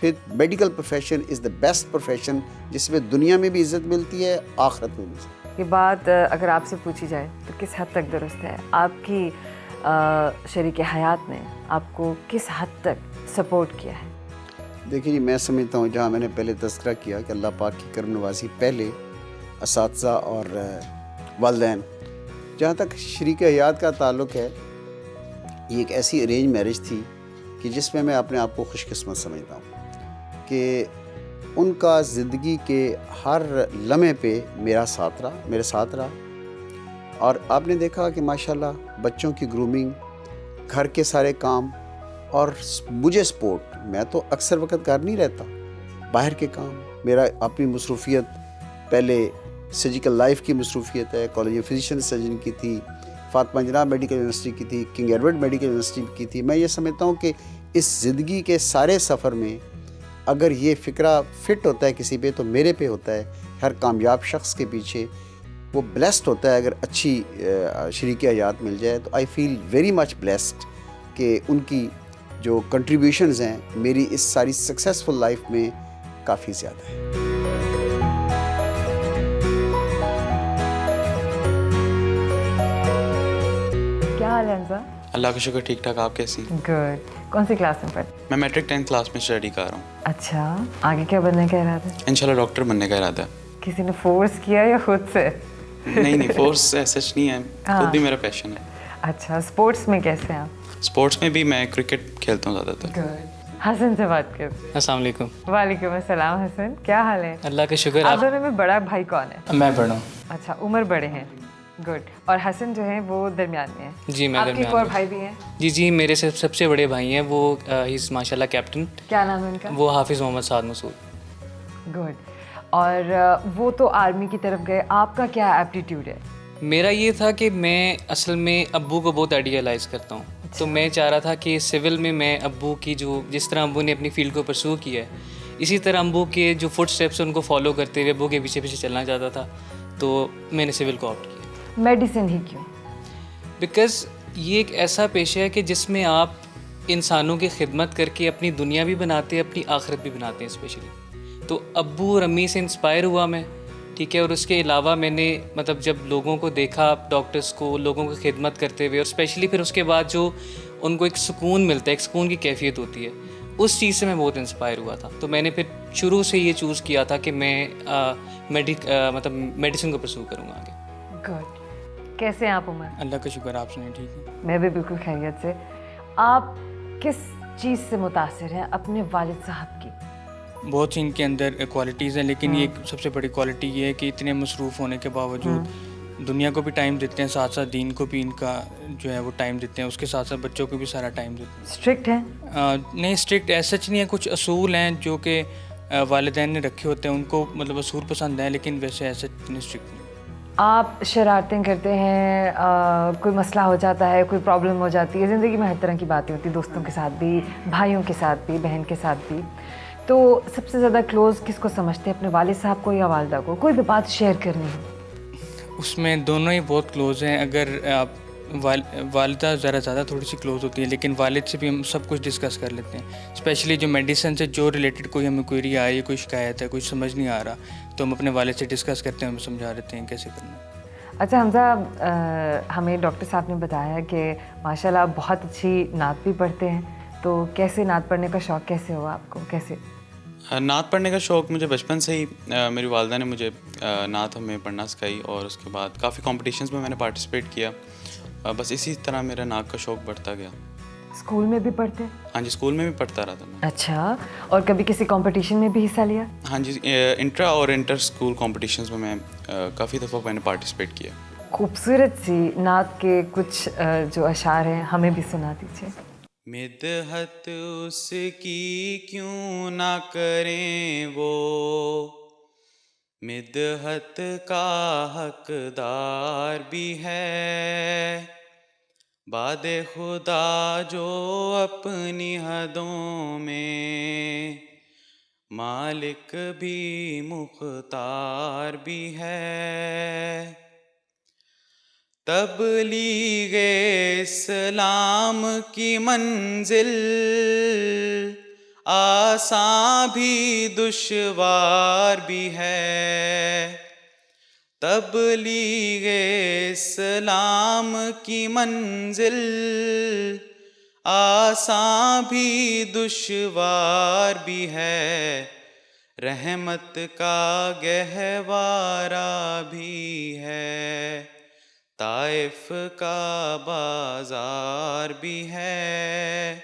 پھر medical profession is the best profession جس میں دنیا میں بھی عزت ملتی ہے، آخرت میں بھی۔ یہ بات اگر آپ سے پوچھی جائے تو کس حد تک درست ہے؟ آپ کی شریک حیات نے آپ کو کس حد تک سپورٹ کیا ہے؟ دیکھیے جی، میں سمجھتا ہوں جہاں میں نے پہلے تذکرہ کیا کہ اللہ پاک کی کرم نوازی پہلے اساتذہ اور والدین، جہاں تک شریک حیات کا تعلق ہے، یہ ایک ایسی ارینج میرج تھی کہ جس میں اپنے آپ کو خوش قسمت سمجھتا ہوں کہ ان کا زندگی کے ہر لمحے پہ میرے ساتھ رہا۔ اور آپ نے دیکھا کہ ماشاءاللہ بچوں کی گرومنگ، گھر کے سارے کام، اور مجھے سپورٹ، میں تو اکثر وقت گھر نہیں رہتا، باہر کے کام، میرا اپنی مصروفیت، پہلے سرجیکل لائف کی مصروفیت ہے، کالج آف فزیشین سرجن کی تھی، فاطمہ جناح میڈیکل یونیورسٹی کی تھی، کنگ ایڈورڈ میڈیکل یونیورسٹی کی تھی۔ میں یہ سمجھتا ہوں کہ اس زندگی کے سارے سفر میں اگر یہ فکرہ فٹ ہوتا ہے کسی پہ تو میرے پہ ہوتا ہے۔ ہر کامیاب شخص کے پیچھے وہ بلیسڈ ہوتا ہے اگر اچھی شریک حیات مل جائے، تو آئی فیل ویری مچ بلیسڈ کہ ان کی جو کنٹریبیوشنز ہیں میری اس ساری سکسیزفل لائف میں کافی زیادہ ہے۔ کیا حال ہے حمزہ؟ اللہ کا شکر، ٹھیک ٹھاک۔ آپ کیسی؟ گڈ۔ کون سی کلاس میں پڑھتے؟ میں میٹرک 10th کلاس میں اسٹڈی کر رہا ہوں۔ اچھا، آگے کیا بننے کا ارادہ ہے؟ انشاءاللہ ڈاکٹر بننے کا ارادہ ہے۔ کسی نے فورس کیا یا خود سے؟ نہیں، فورس سچ نہیں ہے، خود بھی میرا پیشن ہے۔ اچھا، اسپورٹس میں کیسے ہیں آپ؟ اسپورٹس میں بھی میں کرکٹ کھیلتا ہوں زیادہ تر۔ گڈ۔ حسن سے بات کر۔ السلام علیکم۔ وعلیکم السلام حسن، کیا حال ہے؟ اللہ کا شکر۔ آپ دونوں میں بڑا بھائی کون ہے؟ میں بڑا ہوں۔ اچھا، عمر بڑے ہیں، گڈ۔ اور حسن جو ہیں وہ درمیان میں ہیں؟ جی میں آپ کے درمیان ایک اور میں۔ بھائی بھی ہیں؟ جی میرے سے سب سے بڑے بھائی ہیں، وہ ہیز ماشاء اللہ کیپٹن۔ کیا نام ہے ان کا؟ وہ حافظ محمد سعد مسعود۔ گڈ۔ اور وہ تو آرمی کی طرف گئے، آپ کا کیا ایپٹیٹیوڈ ہے؟ میرا یہ تھا کہ میں اصل میں ابو کو بہت آئیڈیالائز کرتا ہوں، تو میں چاہ رہا تھا کہ سول میں ابو کی جس طرح ابو نے اپنی فیلڈ کو پرسو کیا ہے، اسی طرح ابو کے جو فٹ اسٹیپس ان کو فالو کرتے ہوئے ابو کے پیچھے پیچھے چلنا چاہتا تھا، تو میں نے سول کو آپٹ کیا۔ میڈیسن ہی کیوں؟ بیکاز یہ ایک ایسا پیشہ ہے کہ جس میں آپ انسانوں کی خدمت کر کے اپنی دنیا بھی بناتے ہیں، اپنی آخرت بھی بناتے ہیں اسپیشلی۔ تو ابو اور امی سے انسپائر ہوا میں، ٹھیک ہے۔ اور اس کے علاوہ میں نے جب لوگوں کو دیکھا، ڈاکٹرس کو، لوگوں کی خدمت کرتے ہوئے، اور اسپیشلی پھر اس کے بعد جو ان کو ایک سکون ملتا ہے، ایک سکون کی کیفیت ہوتی ہے، اس چیز سے میں بہت انسپائر ہوا تھا۔ تو میں نے پھر شروع سے یہ چوز کیا تھا کہ میں میڈیسن کو پرسو کروں گا آگے۔ گڈ۔ کیسے ہیں آپ عمر؟ اللہ کا شکر، آپ سنیں؟ ٹھیک ہے، میں بھی بالکل خیریت سے۔ آپ کس چیز سے متاثر ہیں اپنے والد صاحب کی؟ بہت سی ان کے اندر کوالٹیز ہیں، لیکن یہ سب سے بڑی کوالٹی یہ ہے کہ اتنے مصروف ہونے کے باوجود دنیا کو بھی ٹائم دیتے ہیں، ساتھ ساتھ دین کو بھی ان کا جو ہے وہ ٹائم دیتے ہیں، اس کے ساتھ ساتھ بچوں کو بھی سارا ٹائم دیتے ہیں۔ اسٹرکٹ ہیں؟ نہیں، اسٹرکٹ ایسا نہیں ہے، کچھ اصول ہیں جو کہ والدین نے رکھے ہوتے ہیں، ان کو اصول پسند ہیں، لیکن ویسے ایسا اتنے اسٹرکٹ نہیں۔ آپ شرارتیں کرتے ہیں، کوئی مسئلہ ہو جاتا ہے، کوئی پرابلم ہو جاتی ہے، زندگی میں ہر طرح کی باتیں ہوتی ہیں، دوستوں کے ساتھ بھی، بھائیوں کے ساتھ بھی، بہن کے ساتھ بھی، تو سب سے زیادہ کلوز کس کو سمجھتے ہیں، اپنے والد صاحب کو یا والدہ کو؟ کوئی بھی بات شیئر کرنی ہو؟ اس میں دونوں ہی بہت کلوز ہیں۔ اگر آپ والدہ ذرا زیادہ تھوڑی سی کلوز ہوتی ہے، لیکن والد سے بھی ہم سب کچھ ڈسکس کر لیتے ہیں، اسپیشلی جو میڈیسن سے جو ریلیٹڈ کوئی ہمیں کوئی آئی ہے، کوئی شکایت ہے، کچھ سمجھ نہیں آ رہا، تو ہم اپنے والد سے ڈسکس کرتے ہیں، ہمیں سمجھا دیتے ہیں کیسے کرنا ہے۔ اچھا حمزہ، ہمیں ڈاکٹر صاحب نے بتایا کہ ماشاءاللہ آپ بہت اچھی نعت بھی پڑھتے ہیں، تو کیسے نعت پڑھنے کا شوق کیسے ہوا آپ کو؟ کیسے؟ نعت پڑھنے کا شوق مجھے بچپن سے ہی، میری والدہ نے مجھے نعت ہمیں پڑھنا سکھائی، اور اس کے بعد کافی کمپٹیشنز میں نے پارٹیسپیٹ کیا، بس اسی طرح میرا نعت کا شوق بڑھتا گیا۔ اسکول میں بھی پڑھتے؟ ہاں جی، اسکول میں بھی پڑھتا رہا تھا میں۔ اچھا، اور کبھی کسی کمپٹیشن میں بھی حصہ لیا؟ ہاں جی، انٹرا اور انٹر اسکول کمپٹیشنز میں کافی دفعہ میں نے پارٹیسپیٹ کیا۔ خوبصورت سی نعت کے کچھ جو اشعار ہیں ہمیں بھی سنا دیجیے۔ مدحت اس کی کیوں نہ کریں وہ، مدحت کا حقدار بھی ہے، باد خدا جو اپنی حدوں میں، مالک بھی مختار بھی ہے۔ تبلیغ اسلام کی منزل آساں بھی دشوار بھی ہے، تبلیغ اسلام کی منزل آساں بھی دشوار بھی ہے، رحمت کا گہوارہ بھی ہے، طائف کا بازار بھی ہے،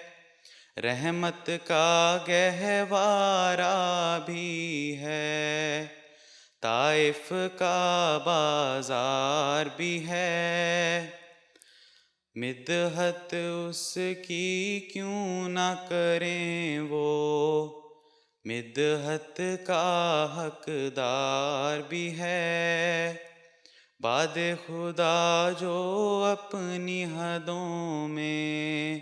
رحمت کا گہوارہ بھی ہے، طائف کا بازار بھی ہے، مدحت اس کی کیوں نہ کریں وہ، مدحت کا حقدار بھی ہے، باد خدا جو اپنی حدوں میں،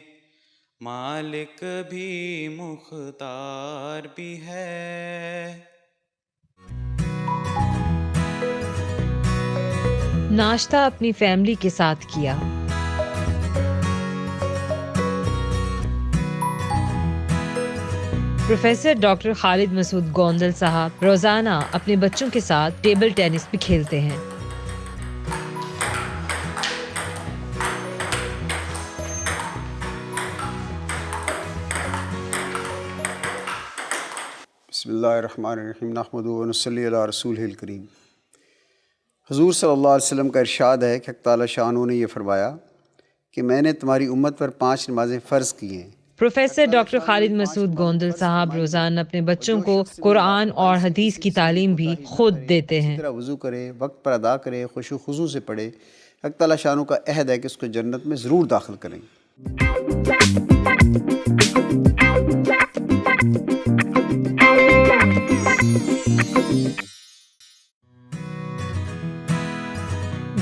مالک بھی مختار بھی ہے۔ ناشتہ اپنی فیملی کے ساتھ کیا۔ پروفیسر ڈاکٹر خالد مسعود گوندل صاحب روزانہ اپنے بچوں کے ساتھ ٹیبل ٹینس بھی کھیلتے ہیں۔ بسم اللہ الرحمن الرحیم، نحمدہ و نصلی علی رسولہ الکریم۔ حضور صلی اللہ علیہ وسلم کا ارشاد ہے کہ حق تعالیٰ شانہ نے یہ فرمایا کہ میں نے تمہاری امت پر 5 نمازیں فرض کی ہیں۔ پروفیسر ڈاکٹر خالد مسعود گوندل صاحب روزانہ اپنے بچوں کو قرآن اور حدیث کی تعلیم بھی خود دیتے ہیں۔ اس طرح وضو کرے، وقت پر ادا کرے، خشوع و خضوع سے پڑھے، حق تعالیٰ شانہ کا عہد ہے کہ اس کو جنت میں ضرور داخل کریں۔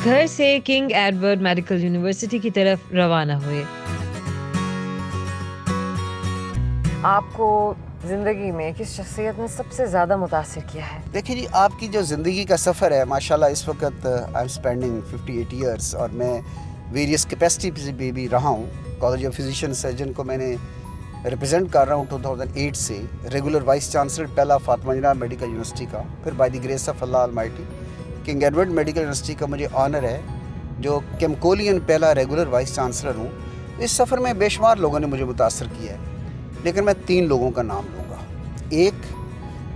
گھر سے کنگ ایڈورڈ میڈیکل یونیورسٹی کی طرف روانہ ہوئے۔ آپ کو زندگی میں کس شخصیت نے سب سے زیادہ متاثر کیا ہے؟ دیکھیں جی، آپ کی جو زندگی کا سفر ہے، ماشاءاللہ اس وقت آئی ایم اسپینڈنگ 58 ایئرس، اور میں ویریس کیپیسٹی پہ بھی رہا ہوں۔ کالج آف فزیشین سرجن کو میں نے ریپرزینٹ کر رہا ہوں 2008 سے، ریگولر وائس چانسلر پہلا فاطمہ جناح میڈیکل یونیورسٹی کا، پھر by the grace of Allah Almighty king Edward Medical university کا مجھے آنر ہے، جو کیمکولین پہلا ریگولر وائس چانسلر ہوں۔ اس سفر میں بے شمار لوگوں نے مجھے متاثر کیا ہے، لیکن میں 3 لوگوں کا نام لوں گا۔ ایک،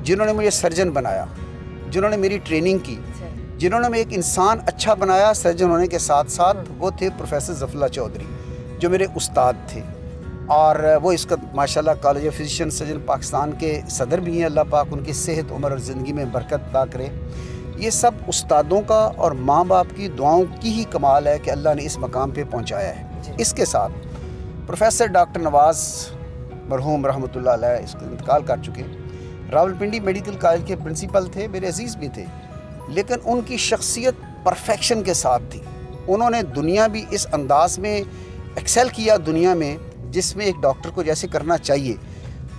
جنہوں نے مجھے سرجن بنایا، جنہوں نے میری ٹریننگ کی، جنہوں نے میں ایک انسان اچھا بنایا سرجن ہونے کے ساتھ ساتھ، وہ تھے پروفیسر ظفر اللہ چودھری، جو میرے استاد تھے، اور وہ اس کا ماشاءاللہ college of physician surgeon Pakistan کے صدر بھی ہیں۔ اللہ پاک ان کی صحت، عمر اور زندگی میں برکت عطا کرے۔ یہ سب استادوں کا اور ماں باپ کی دعاؤں کی ہی کمال ہے کہ اللہ نے اس مقام پہ پہنچایا ہے۔ اس کے ساتھ پروفیسر ڈاکٹر نواز مرحوم رحمۃ اللہ علیہ، اس کا انتقال کر چکے، راولپنڈی میڈیکل کالج کے پرنسپل تھے، میرے عزیز بھی تھے، لیکن ان کی شخصیت پرفیکشن کے ساتھ تھی۔ انہوں نے دنیا بھی اس انداز میں ایکسل کیا دنیا میں جس میں ایک ڈاکٹر کو جیسے کرنا چاہیے،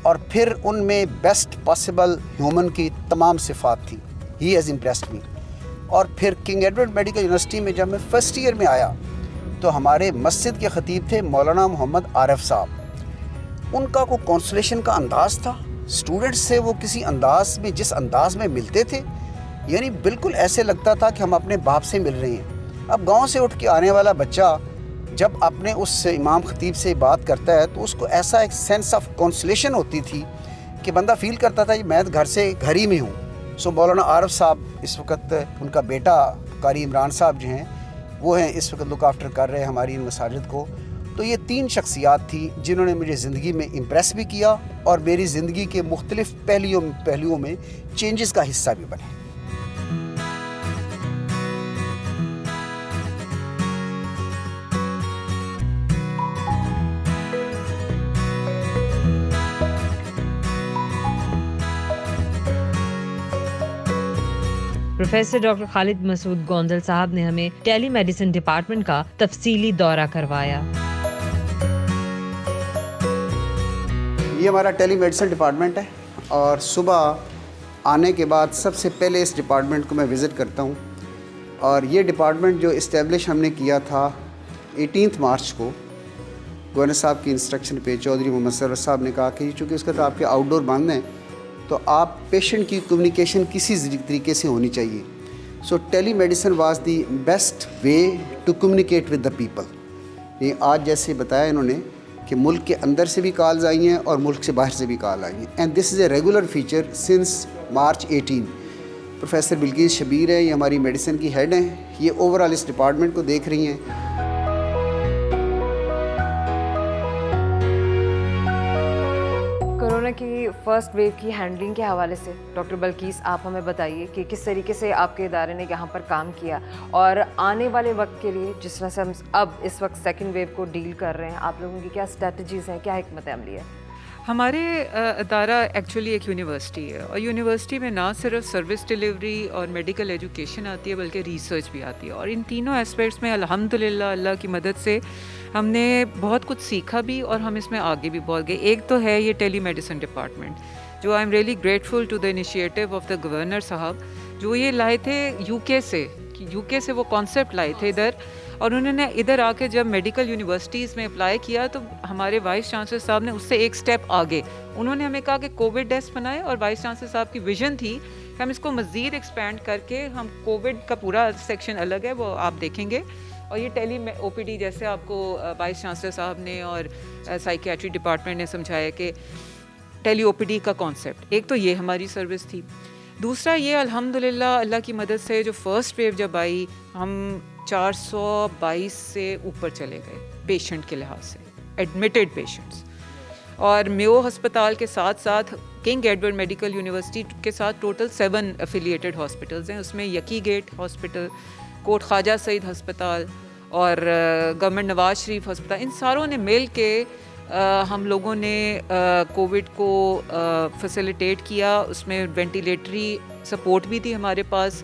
اور پھر ان میں بیسٹ پاسبل ہیومن کی تمام صفات تھی۔ ہی ہیز امپریسڈ می۔ اور پھر کنگ ایڈورڈ میڈیکل یونیورسٹی میں جب میں فرسٹ ایئر میں آیا تو ہمارے مسجد کے خطیب تھے مولانا محمد عارف صاحب۔ ان کا کوئی کانسلیشن کا انداز تھا، اسٹوڈنٹس سے وہ کسی انداز میں، جس انداز میں ملتے تھے، یعنی بالکل ایسے لگتا تھا کہ ہم اپنے باپ سے مل رہے ہیں۔ اب گاؤں سے اٹھ کے آنے والا بچہ جب اپنے اس امام خطیب سے بات کرتا ہے تو اس کو ایسا ایک سینس آف کانسلیشن ہوتی تھی کہ بندہ فیل کرتا تھا کہ میں گھر ہی میں ہوں۔ سو مولانا عارف صاحب، اس وقت ان کا بیٹا قاری عمران صاحب جو ہیں، وہ ہیں اس وقت لک آفٹر کر رہے ہیں ہماری ان مساجد کو۔ تو یہ 3 شخصیات تھی جنہوں نے مجھے زندگی میں امپریس بھی کیا اور میری زندگی کے مختلف پہلوؤں میں چینجز کا حصہ بھی بنے۔ پروفیسر ڈاکٹر خالد مسعود گوندل صاحب نے ہمیں ٹیلی میڈیسن ڈپارٹمنٹ کا تفصیلی دورہ کروایا۔ یہ ہمارا ٹیلی میڈیسن ڈپارٹمنٹ ہے، اور صبح آنے کے بعد سب سے پہلے اس ڈپارٹمنٹ کو میں وزٹ کرتا ہوں۔ اور یہ ڈپارٹمنٹ جو اسٹیبلش ہم نے کیا تھا 18 مارچ کو، گورنر صاحب کی انسٹرکشن پہ چودھری محمد سرور صاحب نے کہا کہ چونکہ اس کا تو آپ کے آؤٹ ڈور بند ہیں تو آپ پیشنٹ کی کمیونیکیشن کسی طریقے سے ہونی چاہیے. So telemedicine was the best way to communicate with the people. یہ آج جیسے بتایا انہوں نے کہ ملک کے اندر سے بھی کالز آئی ہیں اور ملک سے باہر سے بھی کال آئی ہیں, and this is a regular feature since March 18. Professor Bilquis Shabbir ہیں, یہ ہماری میڈیسن کی ہیڈ ہیں, یہ اوور آل اس ڈپارٹمنٹ کو دیکھ رہی ہیں. کورونا کی فرسٹ ویو کی ہینڈلنگ کے حوالے سے ڈاکٹر بلقیس آپ ہمیں بتائیے کہ کس طریقے سے آپ کے ادارے نے یہاں پر کام کیا, اور آنے والے وقت کے لیے جس طرح سے ہم اب اس وقت سیکنڈ ویو کو ڈیل کر رہے ہیں, آپ لوگوں کی کیا اسٹریٹجیز ہیں, کیا حکمت عملی ہے؟ ہمارے ادارہ ایکچولی ایک یونیورسٹی ہے, اور یونیورسٹی میں نہ صرف سروس ڈلیوری اور میڈیکل ایجوکیشن آتی ہے بلکہ ریسرچ بھی آتی ہے, اور ان تینوں اسپیکٹس میں الحمدللہ اللہ کی مدد سے ہم نے بہت کچھ سیکھا بھی, اور ہم اس میں آگے بھی بہت گئے. ایک تو ہے یہ ٹیلی میڈیسن ڈپارٹمنٹ, جو I am really grateful to the initiative of the governor صاحب, جو یہ لائے تھے یو کے سے وہ کانسیپٹ لائے تھے ادھر, اور انہوں نے ادھر آ کے جب میڈیکل یونیورسٹیز میں اپلائی کیا تو ہمارے وائس چانسلر صاحب نے اس سے ایک سٹیپ آگے, انہوں نے ہمیں کہا کہ کووڈ ڈیسک بنائے, اور وائس چانسلر صاحب کی ویژن تھی کہ ہم اس کو مزید ایکسپینڈ کر کے ہم کووڈ کا پورا سیکشن الگ ہے وہ آپ دیکھیں گے, اور یہ ٹیلی او پی ڈی جیسے آپ کو وائس چانسلر صاحب نے اور سائیکیٹری ڈپارٹمنٹ نے سمجھایا کہ ٹیلی او پی ڈی کا کانسیپٹ, ایک تو یہ ہماری سروس تھی. دوسرا یہ الحمدللہ اللہ کی مدد سے جو فرسٹ ویو جب آئی ہم 422 سے اوپر چلے گئے پیشنٹ کے لحاظ سے, ایڈمیٹڈ پیشنٹس, اور میو ہسپتال کے ساتھ ساتھ کنگ ایڈورڈ میڈیکل یونیورسٹی کے ساتھ ٹوٹل 7 افیلیٹڈ ہاسپٹلز ہیں. اس میں یکی گیٹ ہاسپٹل, کوٹ خواجہ سعید ہسپتال اور گورنمنٹ نواز شریف ہسپتال, ان ساروں نے مل کے ہم لوگوں نے کووڈ کو فیسیلیٹیٹ کیا. اس میں وینٹیلیٹری سپورٹ بھی تھی ہمارے پاس,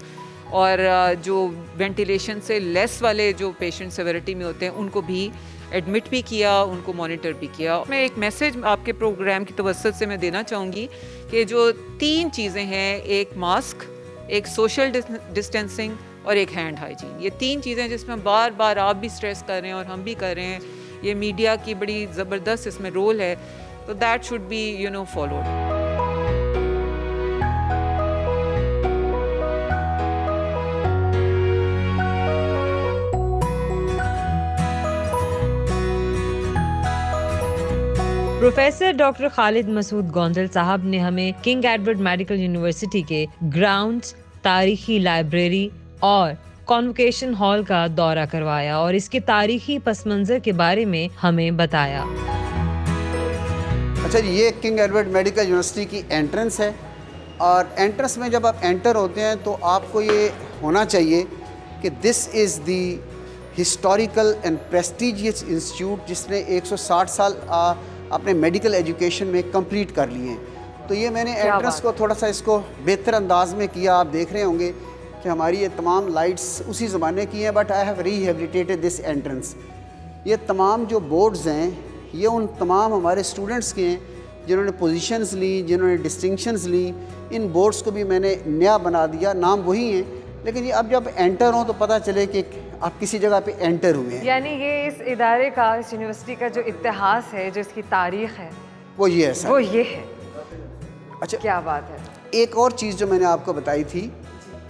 اور جو وینٹیلیشن سے لیس والے جو پیشنٹ سیویرٹی میں ہوتے ہیں ان کو بھی ایڈمٹ بھی کیا, ان کو مانیٹر بھی کیا. میں ایک میسیج آپ کے پروگرام کی توسط سے میں دینا چاہوں گی کہ جو 3 چیزیں ہیں, ایک ماسک, ایک سوشل ڈسٹینسنگ اور ایک ہینڈ ہائیجین, یہ 3 چیزیں جس میں بار بار آپ بھی اسٹریس کر رہے ہیں اور ہم بھی کر رہے ہیں, یہ میڈیا کی بڑی زبردست اس میں رول ہے, تو that should be followed. Professor doctor Khalid Masood Gondal sahab نے ہمیں کنگ ایڈورڈ میڈیکل یونیورسٹی کے گراؤنڈز, تاریخی لائبریری اور کانوکیشن ہال کا دورہ کروایا, اور اس کے تاریخی پس منظر کے بارے میں ہمیں بتایا. اچھا جی, یہ کنگ ایڈورڈ میڈیکل یونیورسٹی کی انٹرنس ہے, اور انٹرنس میں جب آپ انٹر ہوتے ہیں تو آپ کو یہ ہونا چاہیے کہ this is the historical and prestigious institute جس نے 160 سال اپنے میڈیکل ایجوکیشن میں کمپلیٹ کر لیے ہیں. تو یہ میں نے انٹرنس کو تھوڑا سا اس کو بہتر انداز میں کیا. آپ دیکھ رہے ہوں گے کہ ہماری یہ تمام لائٹس اسی زمانے کی ہیں, but I have rehabilitated this entrance. یہ تمام جو بورڈز ہیں یہ ان تمام ہمارے اسٹوڈنٹس کے ہیں جنہوں نے پوزیشنز لیں, جنہوں نے ڈسٹنکشنز لیں. ان بورڈز کو بھی میں نے نیا بنا دیا, نام وہی ہیں, لیکن یہ اب جب انٹر ہوں تو پتہ چلے کہ آپ کسی جگہ پہ انٹر ہوئے ہیں. یعنی یہ اس ادارے کا, اس یونیورسٹی کا جو اتہاس ہے, جو اس کی تاریخ ہے, وہ یہ ہے سر, وہ یہ ہے. اچھا, کیا بات ہے. اور ایک اور چیز جو میں نے آپ کو بتائی تھی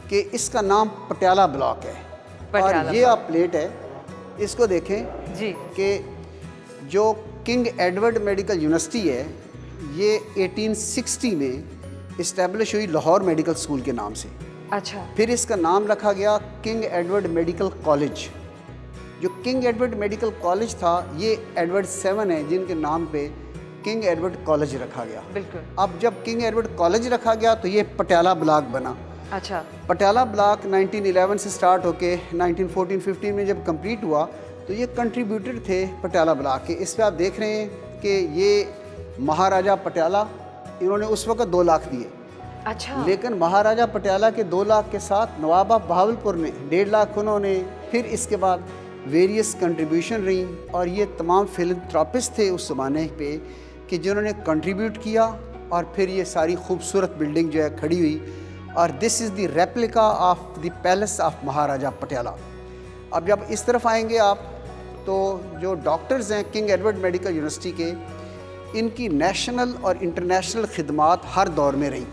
کہ اس کا نام پٹیالہ بلاک ہے, اور یہ آپ پلیٹ ہے, اس کو دیکھیں جی کہ جو کنگ ایڈورڈ میڈیکل یونیورسٹی ہے یہ 1860 میں اسٹیبلش ہوئی لاہور میڈیکل اسکول کے نام سے. اچھا, پھر اس کا نام رکھا گیا کنگ ایڈورڈ میڈیکل کالج. جو کنگ ایڈورڈ میڈیکل کالج تھا یہ ایڈورڈ 7 ہیں جن کے نام پہ کنگ ایڈورڈ کالج رکھا گیا. بالکل. اب جب کنگ ایڈورڈ کالج رکھا گیا تو یہ پٹیالہ بلاک بنا. اچھا, پٹیالہ بلاک 1911 سے سٹارٹ ہو کے 1914-15 میں جب کمپلیٹ ہوا تو یہ کنٹریبیوٹر تھے پٹیالہ بلاک کے. اس پہ آپ دیکھ رہے ہیں کہ یہ مہاراجہ پٹیالہ, انہوں نے اس وقت 2 لاکھ دیے. اچھا, لیکن مہاراجہ پٹیالہ کے 2 لاکھ کے ساتھ نواب آف بہاولپور نے 1.5 لاکھ انہوں نے, پھر اس کے بعد ویریس کنٹریبیوشن رہی, اور یہ تمام فلنتھراپسٹ تھے اس زمانے پہ کہ جنہوں نے کنٹریبیوٹ کیا, اور پھر یہ ساری خوبصورت بلڈنگ جو ہے کھڑی ہوئی, اور this is the replica of the palace of Maharaja Patiala. اب جب اس طرف آئیں گے آپ تو جو ڈاکٹرز ہیں کنگ ایڈورڈ میڈیکل یونیورسٹی کے، ان کی نیشنل اور انٹرنیشنل خدمات ہر دور میں رہی.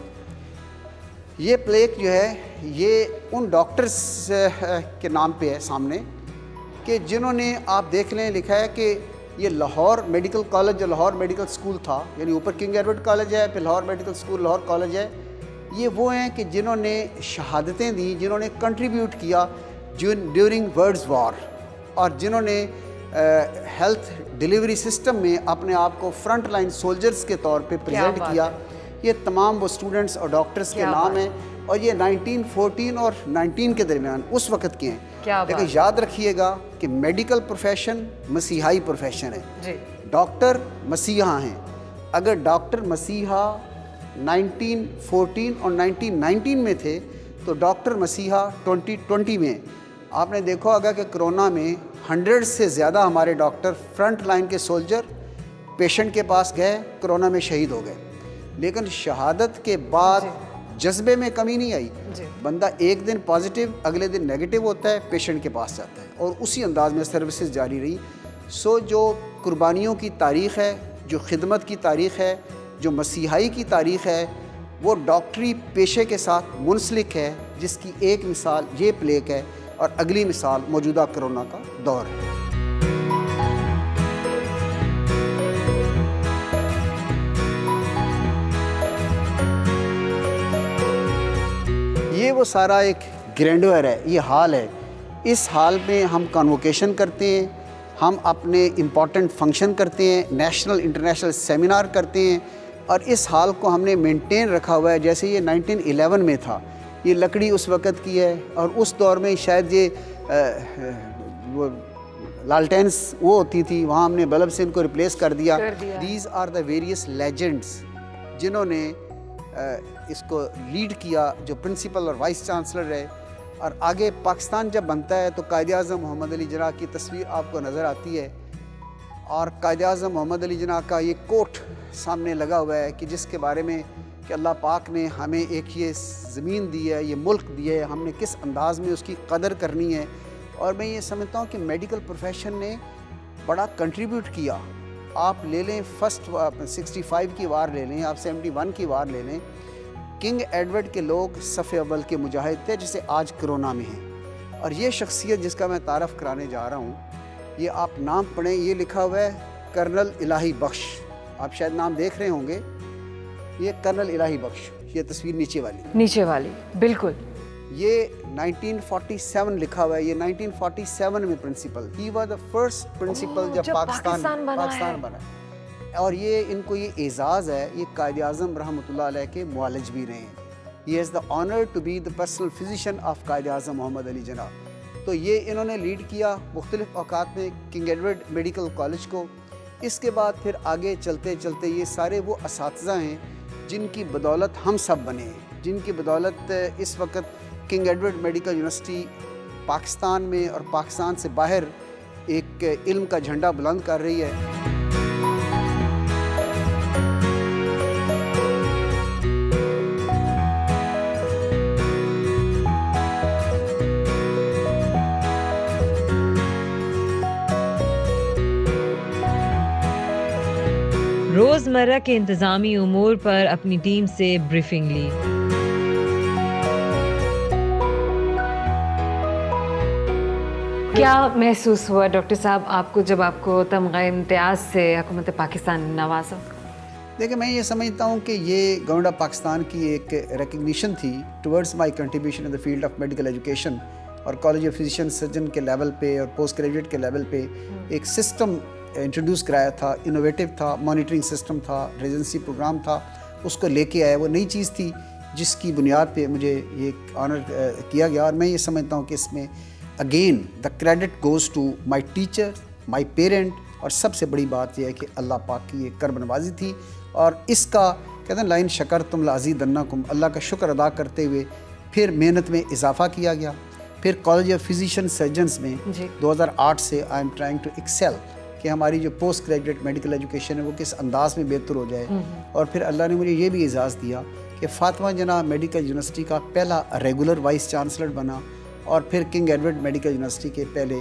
یہ پلیک جو ہے یہ ان ڈاکٹرز کے نام پہ ہے سامنے کہ جنہوں نے، آپ دیکھ لیں لکھا ہے کہ یہ لاہور میڈیکل کالج جو لاہور میڈیکل سکول تھا، یعنی اوپر کنگ ایڈورڈ کالج ہے، پھر Lahore medical school Lahore college ہے، یہ وہ ہیں کہ جنہوں نے شہادتیں دیں، جنہوں نے کنٹریبیوٹ کیا ڈیورنگ ورلڈز وار، اور جنہوں نے ہیلتھ ڈیلیوری سسٹم میں اپنے آپ کو فرنٹ لائن سولجرز کے طور پہ پریزنٹ کیا. یہ تمام وہ اسٹوڈنٹس اور ڈاکٹرز کے نام ہیں، اور یہ 1914 اور 19 کے درمیان اس وقت کے ہیں. لیکن یاد رکھیے گا کہ میڈیکل پروفیشن مسیحائی پروفیشن ہے. ڈاکٹر مسیحا ہیں. اگر ڈاکٹر مسیحا 1914 اور 1919 میں تھے تو ڈاکٹر مسیحا 2020 میں. آپ نے دیکھا ہوگا کہ کرونا میں 100 سے زیادہ ہمارے ڈاکٹر فرنٹ لائن کے سولجر پیشنٹ کے پاس گئے، کرونا میں شہید ہو گئے. لیکن شہادت کے بعد جذبے میں کمی نہیں آئی. بندہ ایک دن پازیٹیو، اگلے دن نیگیٹو ہوتا ہے، پیشنٹ کے پاس جاتا ہے، اور اسی انداز میں سروسز جاری رہی. سو جو قربانیوں کی تاریخ ہے، جو خدمت کی تاریخ ہے، جو مسیحائی کی تاریخ ہے، وہ ڈاکٹری پیشے کے ساتھ منسلک ہے، جس کی ایک مثال یہ پلیک ہے، اور اگلی مثال موجودہ کرونا کا دور ہے. یہ وہ سارا ایک گرینڈور ہے، یہ ہال ہے. اس ہال میں ہم کانوکیشن کرتے ہیں، ہم اپنے امپورٹنٹ فنکشن کرتے ہیں، نیشنل انٹرنیشنل سیمینار کرتے ہیں، اور اس ہال کو ہم نے مینٹین رکھا ہوا ہے جیسے یہ 1911 میں تھا. یہ لکڑی اس وقت کی ہے، اور اس دور میں شاید یہ وہ لالٹینس وہ ہوتی تھی، وہاں ہم نے بلب سے ان کو ریپلیس کر دیا. These are the various legends جنہوں نے اس کو لیڈ کیا، جو پرنسپل اور وائس چانسلر ہے. اور آگے پاکستان جب بنتا ہے تو قائد اعظم محمد علی جناح کی تصویر آپ کو نظر آتی ہے، اور قائد اعظم محمد علی جناح کا یہ کوٹ سامنے لگا ہوا ہے کہ جس کے بارے میں کہ اللہ پاک نے ہمیں ایک یہ زمین دی ہے، یہ ملک دیا ہے، ہم نے کس انداز میں اس کی قدر کرنی ہے. اور میں یہ سمجھتا ہوں کہ میڈیکل پروفیشن نے بڑا کنٹریبیوٹ کیا. آپ لے لیں فرسٹ 65 کی وار لے لیں، آپ 71 کی وار لے لیں، کنگ ایڈورڈ کے لوگ صف اول کے مجاہد تھے، جسے آج کرونا میں ہیں. اور یہ شخصیت جس کا میں تعارف کرانے جا رہا ہوں، یہ آپ نام پڑھیں، یہ لکھا ہوا ہے کرنل الہی بخش. آپ شاید نام دیکھ رہے ہوں گے، یہ کرنل الہی بخش، یہ تصویر نیچے والی بالکل. یہ 1947 لکھا ہوا ہے. یہ 1947 میں principal, he was the first principal جب پاکستان بنا. اور یہ ان کو یہ اعزاز ہے، یہ قائد اعظم رحمۃ اللہ علیہ کے معالج بھی رہے ہیں. He has the honour to be the personal physician of Quaid Azam محمد علی جناح. تو یہ انہوں نے لیڈ کیا مختلف اوقات میں کنگ ایڈورڈ میڈیکل کالج کو. اس کے بعد پھر آگے چلتے چلتے یہ سارے وہ اساتذہ ہیں جن کی بدولت ہم سب بنے ہیں، جن کی بدولت اس وقت king Edward Medical university Pakistan میں اور پاکستان سے باہر ایک علم کا جھنڈا بلند کر رہی ہے. روزمرہ کے انتظامی امور پر اپنی ٹیم سے بریفنگ لی. کیا محسوس ہوا ڈاکٹر صاحب آپ کو جب آپ کو تمغہ امتیاز سے حکومت پاکستان نے نوازا؟ دیکھیں، میں یہ سمجھتا ہوں کہ یہ گورنمنٹ آف پاکستان کی ایک ریکگنیشن تھی towards my contribution in the field of medical education. اور کالج آف فزیشین سرجن کے لیول پہ اور پوسٹ گریجویٹ کے لیول پہ ایک سسٹم انٹروڈیوس کرایا تھا، انوویٹو تھا، مانیٹرنگ سسٹم تھا، ریزیڈنسی پروگرام تھا، اس کو لے کے آیا. وہ نئی چیز تھی جس کی بنیاد پہ مجھے یہ آنر کیا گیا. اور میں یہ سمجھتا ہوں کہ اس میں again the credit goes to my teacher, my parent, اور سب سے بڑی بات یہ ہے کہ اللہ پاک کی ایک کرم نوازی تھی. اور اس کا کہتے ہیں لائن شکر تم لازیدنکم، اللہ کا شکر ادا کرتے ہوئے پھر محنت میں اضافہ کیا گیا. پھر کالج آف فزیشین سرجنس میں 2008 سے I am trying to excel کہ ہماری جو پوسٹ گریجویٹ میڈیکل ایجوکیشن ہے وہ کس انداز میں بہتر ہو جائے. اور پھر اللہ نے مجھے یہ بھی اعزاز دیا کہ فاطمہ جناح میڈیکل یونیورسٹی کا پہلا ریگولر وائس چانسلر بنا، اور پھر کنگ ایڈورڈ میڈیکل یونیورسٹی کے پہلے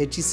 HEC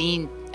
3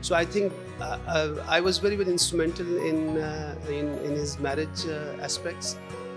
So I think I was very instrumental in his marriage aspects,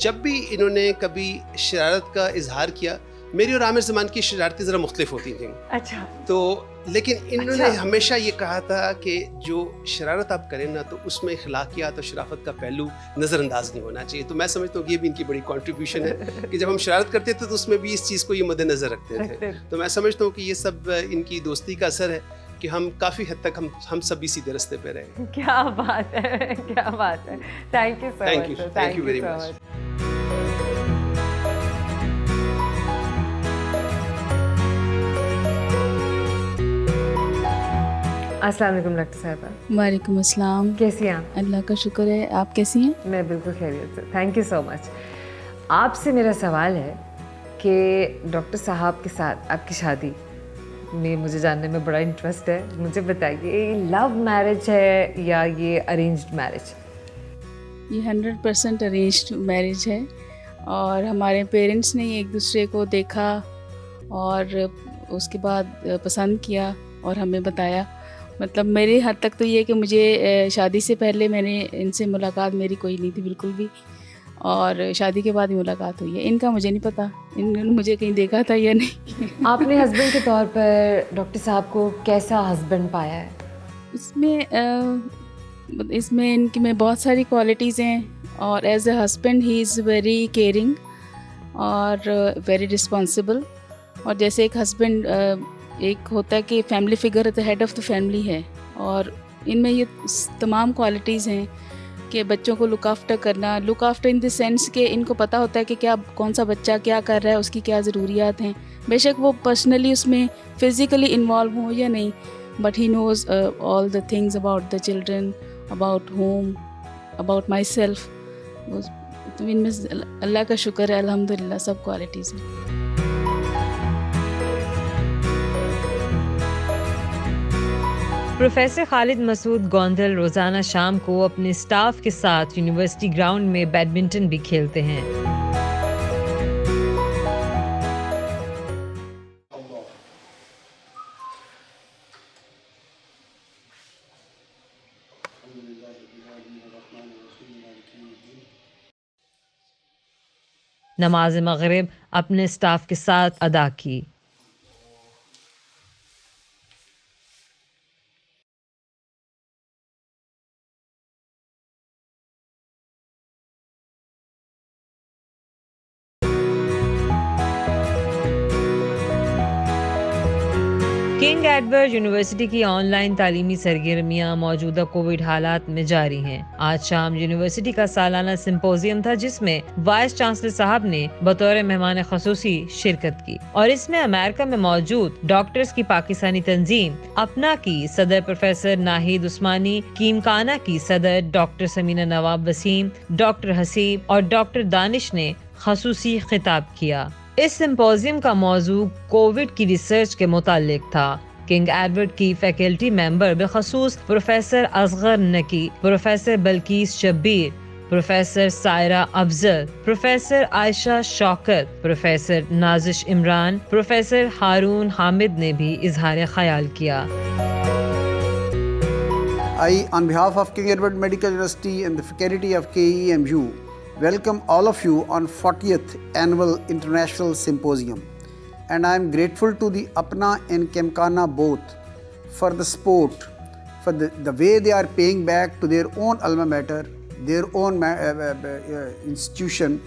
جب بھی انہوں نے کبھی شرارت کا اظہار کیا، میری اور عامر زمان کی شرارتیں ذرا مختلف ہوتی تھیں. اچھا. تو لیکن انہوں نے ہمیشہ یہ کہا تھا کہ جو شرارت آپ کریں نا تو اس میں اخلاقیات اور شرافت کا پہلو نظر انداز نہیں ہونا چاہیے. تو میں سمجھتا ہوں کہ یہ بھی ان کی بڑی کنٹریبیوشن ہے کہ جب ہم شرارت کرتے تھے تو اس میں بھی اس چیز کو یہ مد نظر رکھتے تھے. تو میں سمجھتا ہوں کہ یہ سب ان کی دوستی کا اثر ہے کہ ہم کافی حد تک ہم سب بھی سیدھے رستے پہ رہے. کیا بات ہے، کیا بات ہے. Thank you so much. Thank you very much. السلام علیکم ڈاکٹر صاحبہ. وعلیکم السلام. کیسی ہیں آپ؟ اللہ کا شکر ہے. آپ کیسی ہیں؟ میں بالکل خیریت سے. تھینک یو سو مچ. آپ سے میرا سوال ہے کہ ڈاکٹر صاحب کے ساتھ آپ کی شادی میں مجھے جاننے میں بڑا انٹرسٹ ہے. مجھے بتائیے یہ لو میرج ہے یا یہ ارینجڈ میرج؟ یہ 100% ارینجڈ میرج ہے اور ہمارے پیرنٹس نے ایک دوسرے کو دیکھا اور اس کے بعد پسند کیا اور ہمیں بتایا. مطلب میرے حد تک تو یہ کہ مجھے شادی سے پہلے میں نے ان سے ملاقات میری کوئی نہیں تھی بالکل بھی، اور شادی کے بعد ہی ملاقات ہوئی ہے. ان کا مجھے نہیں پتہ انہوں نے مجھے کہیں دیکھا تھا یا نہیں. آپ نے ہسبینڈ کے طور پر ڈاکٹر صاحب کو کیسا ہسبینڈ پایا ہے؟ اس میں ان کی میں بہت ساری کوالٹیز ہیں، اور as a husband he is very caring اور ویری رسپانسبل. اور جیسے ایک ہسبینڈ ایک ہوتا ہے کہ family figure at the head of the family ہے، اور ان میں یہ تمام کوالٹیز ہیں کہ بچوں کو لک آفٹر کرنا. Look after in the sense کہ ان کو پتہ ہوتا ہے کہ کیا کون سا بچہ کیا کر رہا ہے، اس کی کیا ضروریات ہیں. بے شک وہ پرسنلی اس میں فزیکلی انوالو ہوں یا نہیں، but he knows all the things about the children, about home, about myself. ان میں اللہ کا شکر ہے الحمد للہ سب کوالٹیز ہیں. پروفیسر خالد مسعود گوندل روزانہ شام کو اپنے اسٹاف کے ساتھ یونیورسٹی گراؤنڈ میں بیڈمنٹن بھی کھیلتے ہیں. نماز مغرب اپنے اسٹاف کے ساتھ ادا کی. کنگ ایڈورڈ یونیورسٹی کی آن لائن تعلیمی سرگرمیاں موجودہ کووڈ حالات میں جاری ہیں. آج شام یونیورسٹی کا سالانہ سمپوزیم تھا جس میں وائس چانسلر صاحب نے بطور مہمان خصوصی شرکت کی، اور اس میں امریکہ میں موجود ڈاکٹرز کی پاکستانی تنظیم اپنا کی صدر پروفیسر ناہید عثمانی، کیمکانا کی صدر ڈاکٹر سمینہ نواب وسیم، ڈاکٹر حسیب اور ڈاکٹر دانش نے خصوصی خطاب کیا. اس سمپوزیم کا موضوع کووڈ کی ریسرچ کے متعلق تھا. کنگ ایڈورڈ کی فیکلٹی ممبر بالخصوص professor Asghar Naqi, professor Bilquis Shabbir, professor Saira Afzal, professor Ayesha Shaukat, professor Nazish Imran, professor Haroon Hamid نے بھی اظہار خیال کیا. I, on behalf of King Edward Medical University and the faculty of KEMU, welcome all of you on 40th Annual International Symposium. And I am grateful to the Apna and Kemkana both for the support, for the way they are paying back to their own alma mater, their own institution,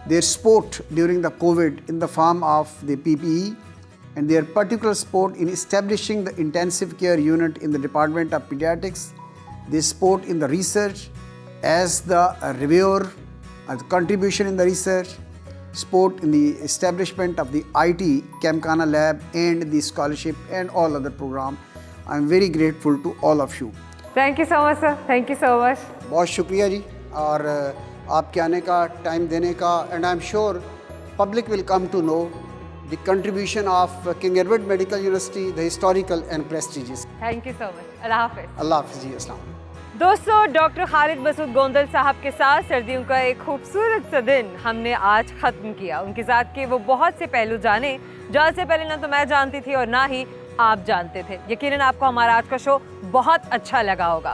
their support during the COVID in the form of the PPE, and their particular support in establishing the intensive care unit in the Department of Pediatrics, their support in the research as the reviewer, the contribution in the research, support in the establishment of the IT Kemkana lab and the scholarship and all other program. I am very grateful to all of you. Thank you so much sir. Thank you so much. بہت شکریہ جی اور آپ کے آنے کا، time دینے کا. And I am sure public will come to know the contribution of King Edward Medical University, the historical and prestigious. Thank you so much. اللہ حافظ. اللہ حافظ جی. السلام علیکم. دوستو، ڈاکٹر خالد مسعود گوندل صاحب کے ساتھ سردیوں کا ایک خوبصورت سا دن ہم نے آج ختم کیا. ان کی ذات کے وہ بہت سے پہلو جانے جہاں سے پہلے نہ تو میں جانتی تھی اور نہ ہی آپ جانتے تھے. یقیناً آپ کو ہمارا آج کا شو بہت اچھا لگا ہوگا.